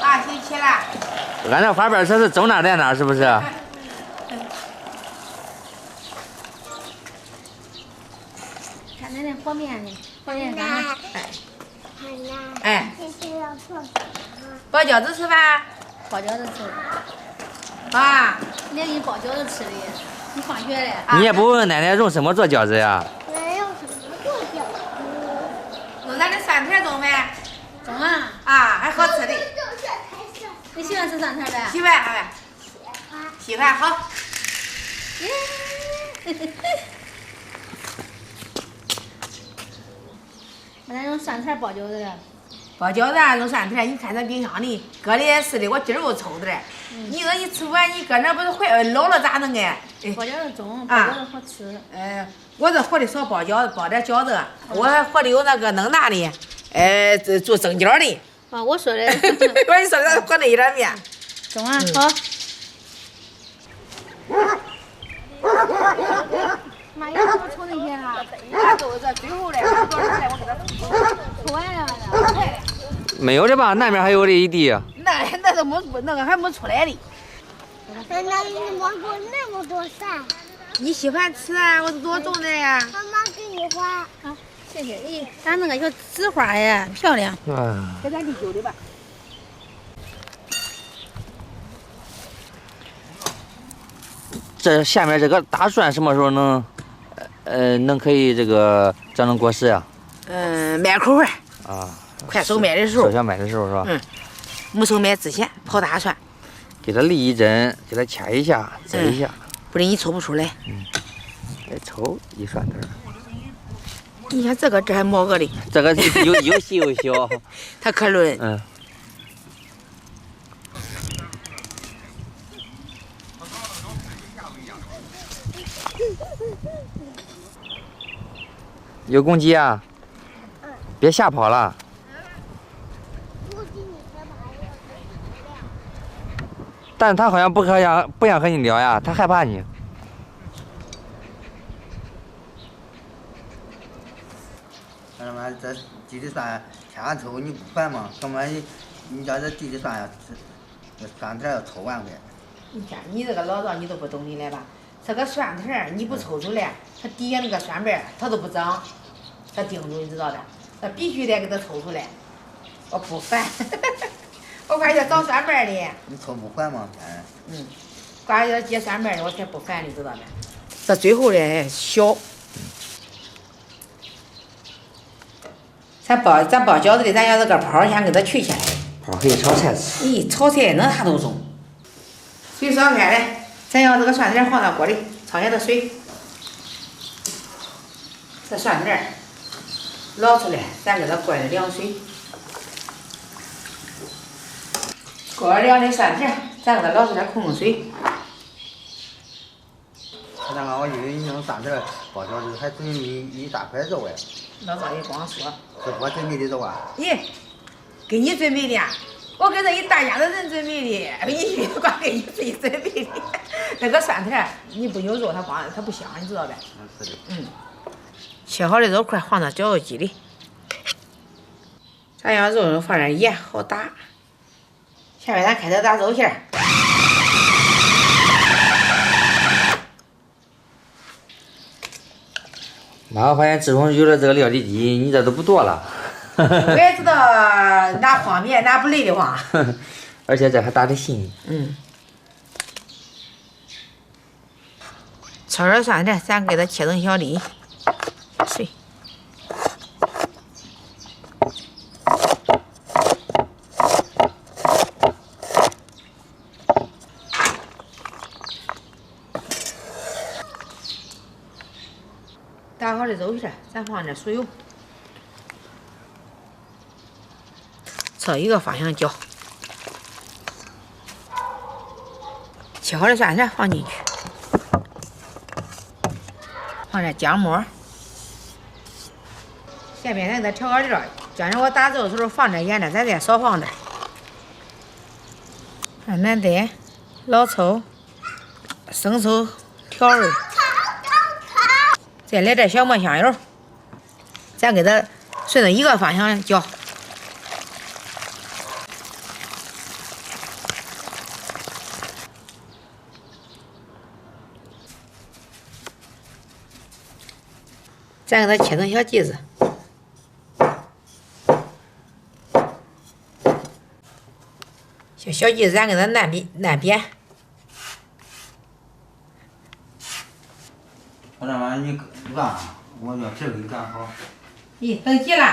啊，行，起来。俺这花瓣车是走哪带哪，是不是？看那和面呢，和面干嘛？哎，包饺子吃吧。包饺子吃。啊，你给你包饺子吃的，你放学了。你也不问问奶奶用什么做饺子呀？奶用什么做饺子？用咱的蒜片种呗。中啊！啊，还好吃的。你喜欢吃蒜片呗？喜欢还呗？喜欢好。俺用蒜片包饺子了。包饺子啊，用蒜片，你看咱冰箱里搁的也是的，我今儿又抽的嘞。你说你吃不完，你搁那不是坏老了咋弄哎？包饺子中，包饺子好吃。我这和的少包饺子，包点饺子。我和的有那个弄大的，做蒸饺的。啊，我说的。我跟你说的和那一点面。中啊，好。妈，要怎么抽那些了？都是最后嘞，我多少来我给他抽完了完没有的吧？那边还有的一地。那都没那个还没出来的。奶奶，你摸过那么多蒜？你喜欢吃啊？我是多种的呀。妈妈给你花。好，谢谢。咦，咱那个小紫花呀，漂亮。给咱第9的吧。这下面这个大蒜什么时候能，能可以这个长成果实呀？卖口味。啊，快收麦的时候。收小麦的时候是吧？没收麦之前刨大蒜。给它立一针，给它掐一下，摘一下。不然你抽不出来。再抽一蒜头。你看这个这还冒个的。这个又细又小。它可嫩。有公鸡啊？别吓跑了。但他好像不想和你聊呀，他害怕你。干嘛这地里蒜天天抽你不烦吗？干嘛你家这地里蒜呀，这蒜片要抽完呗？你看你这个老道你都不懂的来吧？这个蒜片你不抽出来，它底下那个蒜瓣它都不长，它顶住你知道的，那必须得给它抽出来。我不烦，我发现长蒜瓣的。你抽不烦吗？挂要结蒜瓣的我才不烦，你知道的。这最后的小。咱包饺子的，咱要这个泡先给它取下来。泡可以炒菜吃。咦，炒菜那啥都中。水烧开了，咱要这个蒜片放到锅里，焯下的水。这蒜片捞出来，咱给它灌点凉水。锅凉的蒜片，咱给它捞出来控水。那个我以为你用蒜片包饺子，还准备一大块肉哎。老早也光说。这我准备的肉啊。咦，给你准备的，我给这一大家子人准备的，你光给你自己准备的。那个蒜片你不有肉，它不香，你知道呗？是的。切好的肉块放到饺子机里，咱要肉放点盐，好打。下面咱开始打肉馅儿。妈，我发现自从有了这个料理机，你这都不剁了。我也知道哪方便哪不累的慌。而且这还打得细。炒点蒜片，咱给它切成小粒，碎。打好的肉馅，咱放点酥油，朝一个方向搅。切好的蒜片放进去，放点姜末。下面咱给它调个料，将来我打肉的时候放点盐的，咱再少放点。橄榄蛋、老抽、生抽调味。再来点小磨香油，咱给它顺着一个方向搅。咱给它切成小剂子。小剂子咱给它烂扁。我这玩意儿你干啥？我要这个干好。咦，等急了。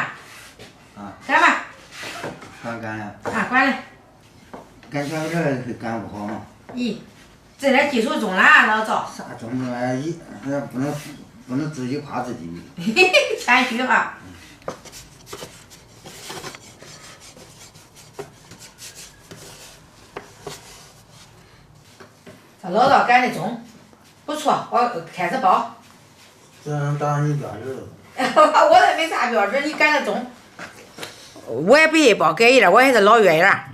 啊。干吧。干了。啊，关了。干小点会干不好吗？咦，这点技术中了，老赵。啥中这玩意儿不能自己夸自己。嘿嘿，谦虚哈。这老赵干的中，不错，我开始包。这能达你标准了。我这没啥标准，你干的中。我也不愿意包改一点，我还是老月圆。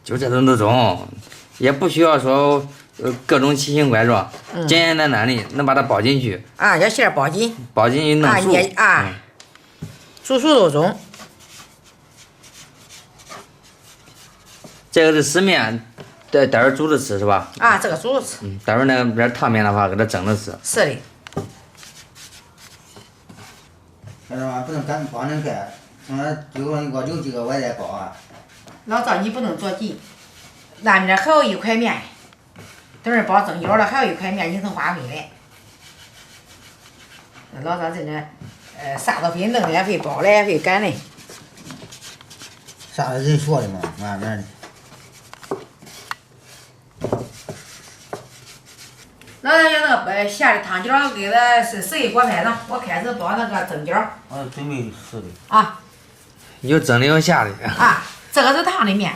就这种都中，也不需要说各种奇形怪状，简简单单的能把它包进去。啊，要馅包紧。包进去弄熟。煮熟都中。这个是湿面，待会儿煮着吃是吧？啊，这个煮着吃。待会儿那边烫面的话，给它蒸着吃。是的。这玩意儿不能干包恁开，就说我留几个我再包啊。老赵，你不能着急，那面还有一块面，等会儿包蒸饺了，还有一块面已经化开了。老赵这啥都会弄的，也会包的，也会擀的。啥人说的嘛，慢慢的。老赵要那个馅的汤饺给它是一锅拍上，我开始包那个蒸饺。我准备是的。啊。有蒸的有下的。啊，这个是烫的面。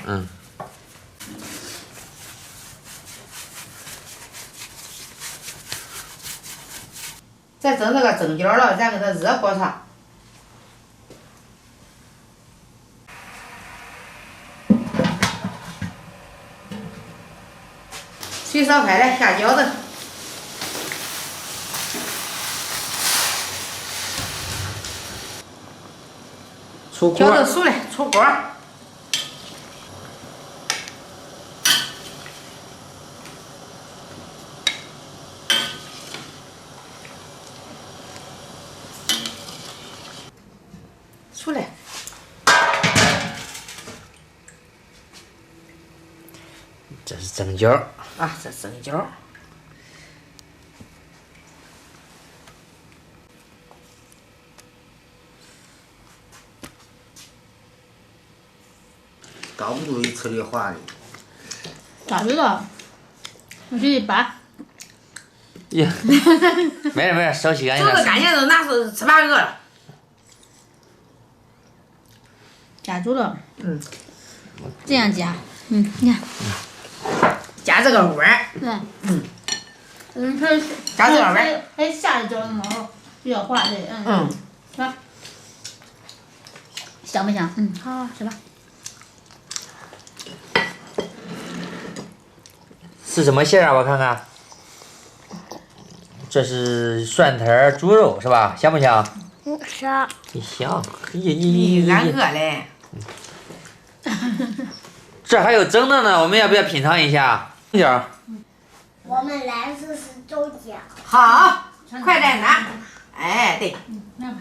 再蒸这个蒸饺了，咱给它热锅上。水烧开了，下饺子。出锅。饺子熟了，出锅。出来。这是蒸饺。啊，这蒸饺。挡不住一吃的化的。咋知道？我去拔。呀，没事没事，手洗干净了。就是干净都拿出7、8个了。夹住了。这样夹。你看。夹这个碗。对。它夹这个碗。它下的饺子毛比较滑的。来。香不香？好，吃吧。是什么馅儿啊？我看看。这是蒜苔猪肉是吧？香不香？香。香。俺饿嘞。这还有蒸的呢，我们要不要品尝一下？饺。我们来试试蒸饺。好，快点拿。哎，对。拿吧。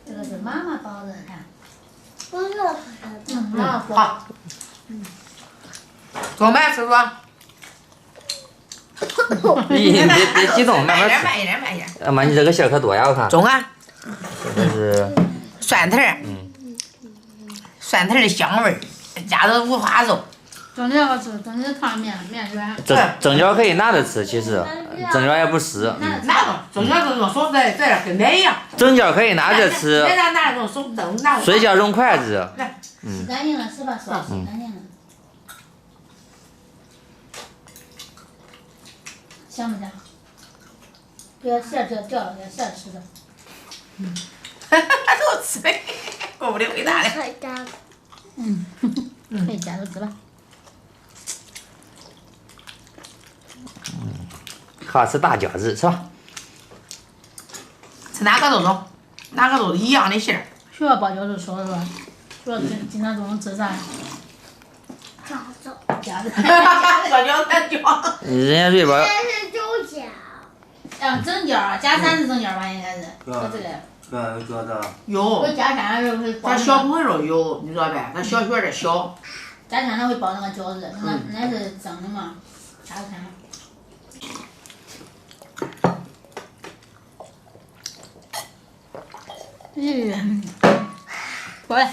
这个是妈妈包的，看。我热乎的。好。多慢吃吧。你别激动，慢慢吃。慢一点，慢一点。妈，你这个馅儿可多呀，我看。中啊。这是蒜苔。蒜苔的香味儿，加上五花肉。蒸饺好吃，蒸的汤面软。蒸饺可以拿着吃，其实蒸饺也不湿。拿着，蒸饺是用手在这跟奶一样。蒸饺可以拿着吃。拿着用手蒸，拿。水饺用筷子。洗干净了是吧？手洗干净了。香不香？不要馅儿掉了，给馅儿吃的。都吃呗，够不得伟大的。太大。可以夹着吃吧。好吃大饺子是吧？吃哪个都中，哪个都一样的馅儿。学校包饺子说是吧？说经常中午吃啥？饺子。夹子。包饺子饺。人家瑞宝。这是蒸饺。整件儿，加餐是整件儿吧？应该是。说这个。有饺子。有，我加餐的时候会包。咱小朋友有，你知道呗？咱小学的小。加餐他会包那个饺子，那是蒸的嘛，加餐。过来。